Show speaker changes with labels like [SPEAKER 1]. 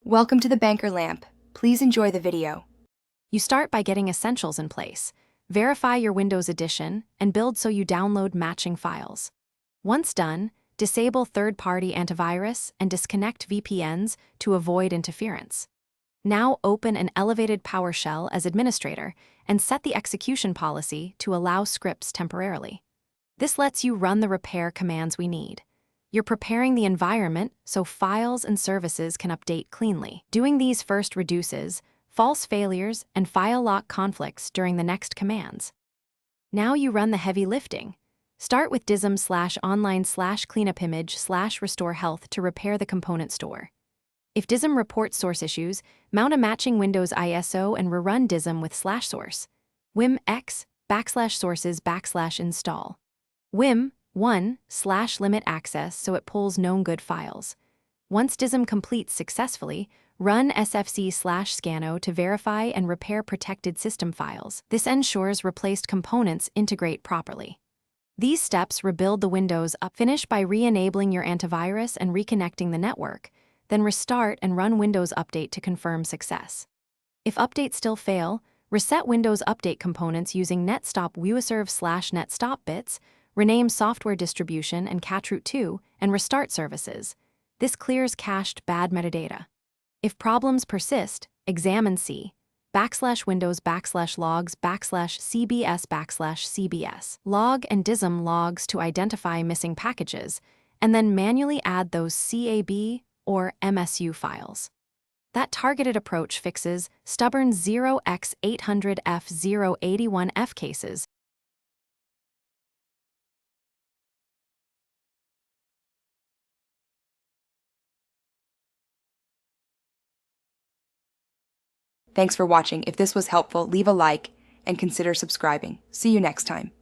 [SPEAKER 1] Welcome to the Banker Lamp. Please enjoy the video.
[SPEAKER 2] You start by getting essentials in place. Verify your Windows edition and build so you download matching files. Once done, disable third-party antivirus and disconnect VPNs to avoid interference. Now open an elevated PowerShell as administrator and set the execution policy to allow scripts temporarily. This lets you run the repair commands we need. You're preparing the environment so files and services can update cleanly. Doing these first reduces false failures and file lock conflicts during the next commands. Now you run the heavy lifting. Start with dism/online/cleanupimage/restore health to repair the component store. If dism reports source issues, mount a matching Windows ISO and rerun dism with /source. Wim x \sources \install. Wim 1/limit access so it pulls known good files. Once dism completes successfully, run sfc/scano to verify and repair protected system files. This ensures replaced components integrate properly. These steps rebuild the Windows up. Finish by re-enabling your antivirus and reconnecting the network, then restart and run Windows Update to confirm success. If updates still fail, reset Windows Update components using netstop userv/netstop bits, rename software distribution and catroot2, and restart services. This clears cached bad metadata. If problems persist, examine c/windows/logs/cbs/cbs log and dism logs to identify missing packages, and then manually add those CAB or MSU files. That targeted approach fixes stubborn 0x800f081f cases.
[SPEAKER 1] Thanks for watching. If this was helpful, leave a like and consider subscribing. See you next time.